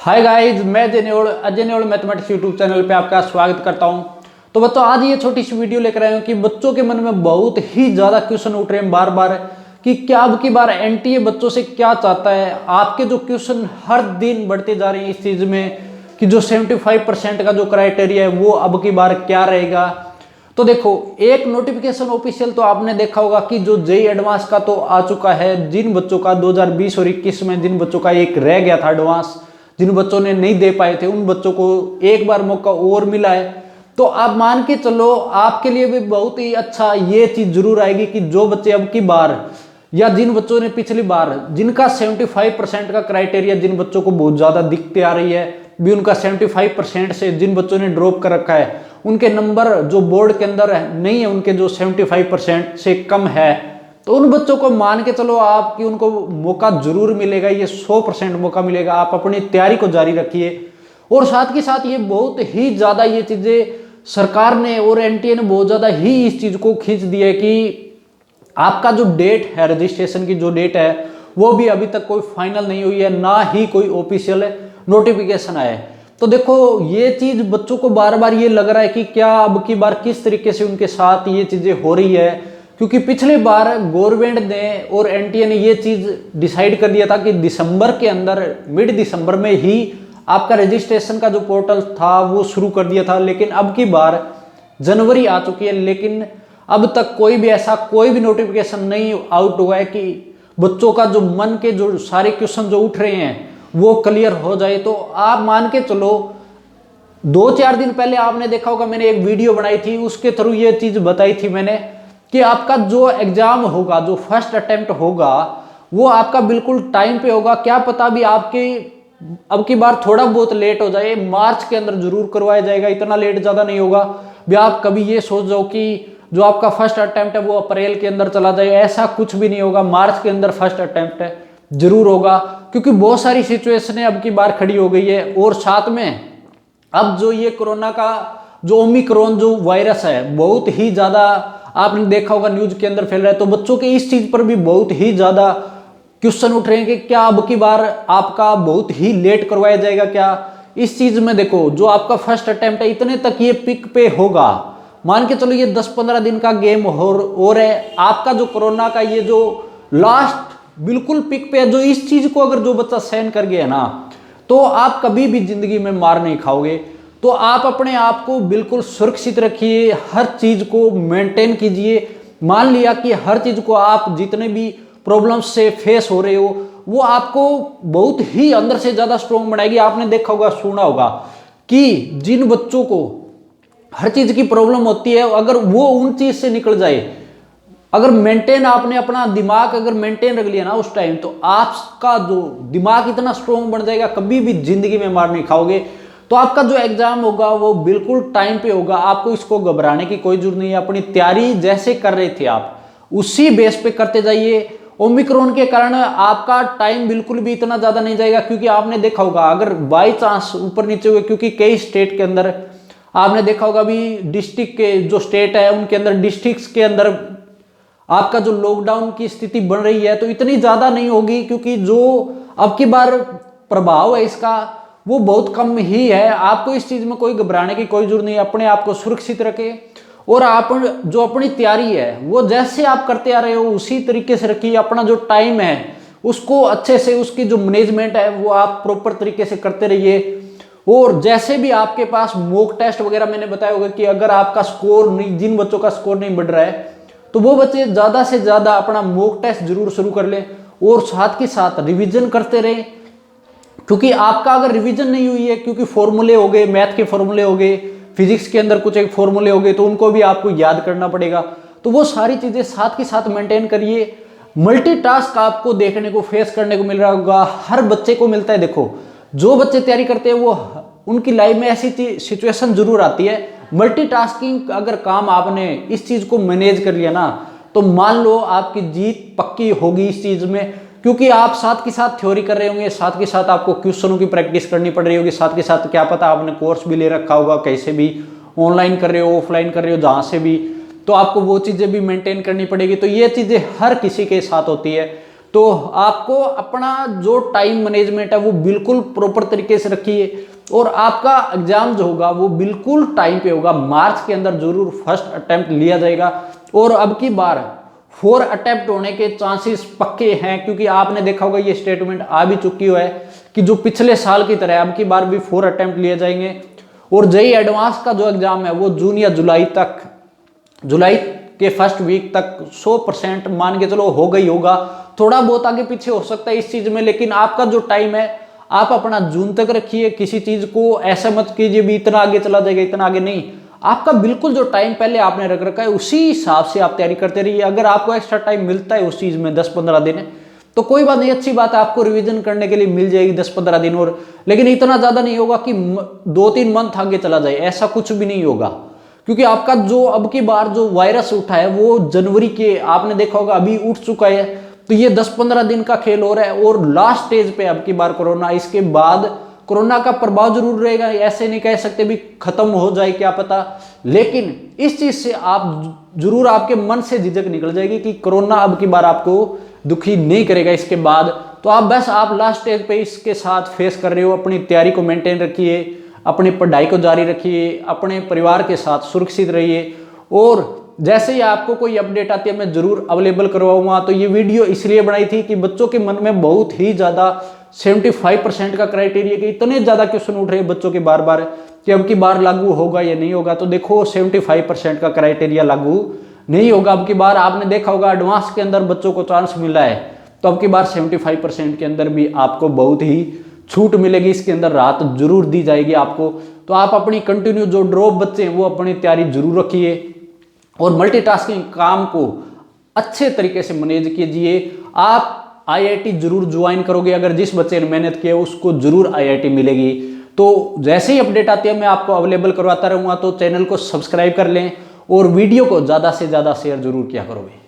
Hi guys, मैं Ajay नेओल mathematics YouTube channel पे आपका स्वागत करता हूं। तो बच्चों, आज ये छोटी सी वीडियो लेकर आए हूं कि बच्चों के मन में बहुत ही ज्यादा क्वेश्चन उठ रहे हैं बार बार कि क्या अब की बार एनटीए बच्चों से क्या चाहता है। आपके जो क्वेश्चन हर दिन बढ़ते जा रहे हैं इस चीज में कि जो 75% का जो क्राइटेरिया है वो अब की बार क्या रहेगा। तो देखो, एक नोटिफिकेशन ऑफिशियल तो आपने देखा होगा कि जो जेईई एडवांस का तो आ चुका है। जिन बच्चों का 2020 और 21 में जिन बच्चों का एक रह गया था एडवांस, जिन बच्चों ने नहीं दे पाए थे, उन बच्चों को एक बार मौका और मिला है। तो आप मान के चलो, आपके लिए भी बहुत ही अच्छा ये चीज जरूर आएगी कि जो बच्चे अब की बार या जिन बच्चों ने पिछली बार जिनका 75% का क्राइटेरिया, जिन बच्चों को बहुत ज्यादा दिक्कतें आ रही है भी, उनका 75% से जिन बच्चों ने ड्रॉप कर रखा है, उनके नंबर जो बोर्ड के अंदर नहीं है, उनके जो 75% से कम है, तो उन बच्चों को मान के चलो आप कि उनको मौका जरूर मिलेगा। ये 100% मौका मिलेगा। आप अपनी तैयारी को जारी रखिए। और साथ के साथ ये बहुत ही ज्यादा ये चीजें सरकार ने और एनटीए ने बहुत ज्यादा ही इस चीज को खींच दिया है कि आपका जो डेट है, रजिस्ट्रेशन की जो डेट है, वो भी अभी तक कोई फाइनल नहीं हुई है, ना ही कोई ऑफिशियल नोटिफिकेशन आया है। तो देखो, ये चीज बच्चों को बार बार ये लग रहा है कि क्या अब की बार किस तरीके से उनके साथ ये चीजें हो रही है, क्योंकि पिछली बार गवर्नमेंट ने और एनटीए ने ये चीज डिसाइड कर दिया था कि दिसंबर के अंदर, मिड दिसंबर में ही आपका रजिस्ट्रेशन का जो पोर्टल था वो शुरू कर दिया था। लेकिन अब की बार जनवरी आ चुकी है, लेकिन अब तक कोई भी नोटिफिकेशन नहीं आउट हुआ है कि बच्चों का जो मन के जो सारे क्वेश्चन जो उठ रहे हैं वो क्लियर हो जाए। तो आप मान के चलो, 2-4 दिन पहले आपने देखा होगा, मैंने एक वीडियो बनाई थी, उसके थ्रू ये चीज बताई थी मैंने कि आपका जो एग्जाम होगा, जो फर्स्ट अटेम्प्ट होगा, वो आपका बिल्कुल टाइम पे होगा। क्या पता भी आपके अब की बार थोड़ा बहुत लेट हो जाए, मार्च के अंदर जरूर करवाया जाएगा। इतना लेट ज्यादा नहीं होगा भी आप कभी ये सोच जाओ कि जो आपका फर्स्ट अटेम्प्ट है वो अप्रैल के अंदर चला जाए। ऐसा कुछ भी नहीं होगा। मार्च के अंदर फर्स्ट अटेम्प्ट है जरूर होगा, क्योंकि बहुत सारी सिचुएशन अब की बार खड़ी हो गई है। और साथ में अब जो ये कोरोना का जो ओमिक्रॉन जो वायरस है, बहुत ही ज्यादा आपने देखा होगा न्यूज के अंदर फैल रहा है। तो बच्चों के इस चीज पर भी बहुत ही ज्यादा क्वेश्चन उठ रहे हैं कि क्या अब की बार आपका बहुत ही लेट करवाया जाएगा क्या। इस चीज में देखो, जो आपका फर्स्ट अटेम्प्ट है, इतने तक ये पिक पे होगा। मान के चलो ये 10-15 दिन का गेम और है आपका। जो कोरोना का ये जो लास्ट बिल्कुल पिक पे है, जो इस चीज को अगर जो बच्चा सहन कर गया ना, तो आप कभी भी जिंदगी में मार नहीं खाओगे। तो आप अपने आप को बिल्कुल सुरक्षित रखिए, हर चीज को मेंटेन कीजिए। मान लिया कि हर चीज को आप जितने भी प्रॉब्लम्स से फेस हो रहे हो, वो आपको बहुत ही अंदर से ज्यादा स्ट्रोंग बनाएगी। आपने देखा होगा, सुना होगा कि जिन बच्चों को हर चीज की प्रॉब्लम होती है, अगर वो उन चीज से निकल जाए, अगर मेंटेन आपने अपना दिमाग अगर मेंटेन रख लिया ना उस टाइम, तो आपका जो दिमाग इतना स्ट्रोंग बन जाएगा, कभी भी जिंदगी में मार नहीं खाओगे। तो आपका जो एग्जाम होगा वो बिल्कुल टाइम पे होगा। आपको इसको घबराने की कोई जरूरत नहीं है। अपनी तैयारी जैसे कर रहे थे आप, उसी बेस पे करते जाइए। ओमिक्रॉन के कारण आपका टाइम बिल्कुल भी इतना ज्यादा नहीं जाएगा, क्योंकि आपने देखा होगा अगर बाई चांस ऊपर नीचे हुए, क्योंकि कई स्टेट के अंदर आपने देखा होगा भी, डिस्ट्रिक्ट के जो स्टेट है उनके अंदर, डिस्ट्रिक्ट के अंदर आपका जो लॉकडाउन की स्थिति बन रही है, तो इतनी ज्यादा नहीं होगी, क्योंकि जो अब की बार प्रभाव है इसका वो बहुत कम ही है। आपको इस चीज में कोई घबराने की कोई जरूरत नहीं है। अपने आप को सुरक्षित रखें और आप जो अपनी तैयारी है वो जैसे आप करते आ रहे हो उसी तरीके से रखिए। अपना जो टाइम है उसको अच्छे से, उसकी जो मैनेजमेंट है वो आप प्रॉपर तरीके से करते रहिए। और जैसे भी आपके पास मॉक टेस्ट वगैरह मैंने बताया होगा कि अगर आपका स्कोर नहीं, जिन बच्चों का स्कोर नहीं बढ़ रहा है, तो वो बच्चे ज्यादा से ज्यादा अपना मॉक टेस्ट जरूर शुरू कर लें और साथ के साथ रिवीजन करते रहें। क्योंकि आपका अगर रिवीजन नहीं हुई है, क्योंकि फॉर्मूले हो गए, मैथ के फॉर्मूले हो गए, फिजिक्स के अंदर कुछ एक फॉर्मूले हो गए, तो उनको भी आपको याद करना पड़ेगा। तो वो सारी चीजें साथ के साथ मेंटेन करिए। मल्टीटास्क आपको देखने को, फेस करने को मिल रहा होगा, हर बच्चे को मिलता है। देखो, जो बच्चे तैयारी करते हैं वो उनकी लाइफ में ऐसी सिचुएशन जरूर आती है। मल्टीटास्किंग अगर काम आपने इस चीज को मैनेज कर लिया ना, तो मान लो आपकी जीत पक्की होगी इस चीज में। क्योंकि आप साथ के साथ थ्योरी कर रहे होंगे, साथ के साथ आपको क्वेश्चनों की प्रैक्टिस करनी पड़ रही होगी, साथ के साथ क्या पता आपने कोर्स भी ले रखा होगा, कैसे भी ऑनलाइन कर रहे हो, ऑफलाइन कर रहे हो, जहां से भी, तो आपको वो चीजें भी मेंटेन करनी पड़ेगी। तो ये चीजें हर किसी के साथ होती है। तो आपको अपना जो टाइम मैनेजमेंट है वो बिल्कुल प्रॉपर तरीके से रखिए और आपका एग्जाम जो होगा वो बिल्कुल टाइम पे होगा। मार्च के अंदर जरूर फर्स्ट अटेम्प्ट लिया जाएगा और अब की बार 4 अटेम्प्ट होने के चांसेस पक्के हैं, क्योंकि आपने देखा होगा ये स्टेटमेंट आ भी चुकी है कि जो पिछले साल की तरह अब की बार भी 4 अटेम्प्ट लिए जाएंगे। और जेईई एडवांस का जो एग्जाम है वो जून या जुलाई के फर्स्ट वीक तक 100% मान के चलो हो गई होगा। थोड़ा बहुत आगे पीछे हो सकता है इस चीज में, लेकिन आपका जो टाइम है आप अपना जून तक रखिए। किसी चीज को ऐसा मत कीजिए भी इतना आगे चला जाएगा, इतना आगे नहीं। आपका बिल्कुल जो टाइम पहले आपने रख रखा है उसी हिसाब से आप तैयारी करते रहिए। अगर आपको एक्स्ट्रा टाइम मिलता है उस चीज में 10-15 दिन तो कोई बात नहीं, अच्छी बात है, आपको रिवीजन करने के लिए मिल जाएगी 10-15 दिन और। लेकिन इतना ज्यादा नहीं होगा कि 2-3 मंथ आगे चला जाए, ऐसा कुछ भी नहीं होगा। क्योंकि आपका जो अब की बार जो वायरस उठा है वो जनवरी के आपने देखा होगा अभी उठ चुका है, तो ये 10-15 दिन का खेल हो रहा है और लास्ट स्टेज पे अब की बार कोरोना। इसके बाद कोरोना का प्रभाव जरूर रहेगा, ऐसे नहीं कह सकते भी खत्म हो जाए क्या पता, लेकिन इस चीज से आप जरूर आपके मन से झिझक निकल जाएगी कि कोरोना अब की बार आपको दुखी नहीं करेगा इसके बाद। तो आप लास्ट स्टेज पे इसके साथ फेस कर रहे हो। अपनी तैयारी को मेंटेन रखिए, अपनी पढ़ाई को जारी रखिए, अपने परिवार के साथ सुरक्षित रहिए और जैसे ही आपको कोई अपडेट आती है मैं जरूर अवेलेबल करवाऊंगा। तो ये वीडियो इसलिए बनाई थी कि बच्चों के मन में बहुत ही ज्यादा 75% का क्राइटेरिया कि इतने ज्यादा क्वेश्चन उठ रहे हैं बच्चों के बार बार कि अब की बार लागू होगा या नहीं होगा। तो देखो 75% का क्राइटेरिया लागू नहीं होगा अब की बार। आपने देखा होगा एडवांस के अंदर बच्चों को चांस मिला है, तो अब की बार 75% के अंदर भी आपको बहुत ही छूट मिलेगी, इसके अंदर राहत जरूर दी जाएगी आपको। तो आप अपनी कंटिन्यू जो ड्रॉप बच्चे हैं वो अपनी तैयारी जरूर रखिए और मल्टीटास्किंग काम को अच्छे तरीके से मैनेज कीजिए। आप आईआईटी जरूर ज्वाइन करोगे, अगर जिस बच्चे ने मेहनत की है उसको जरूर आईआईटी मिलेगी। तो जैसे ही अपडेट आती है मैं आपको अवेलेबल करवाता रहूंगा। तो चैनल को सब्सक्राइब कर लें और वीडियो को ज्यादा से ज्यादा शेयर जरूर किया करोगे।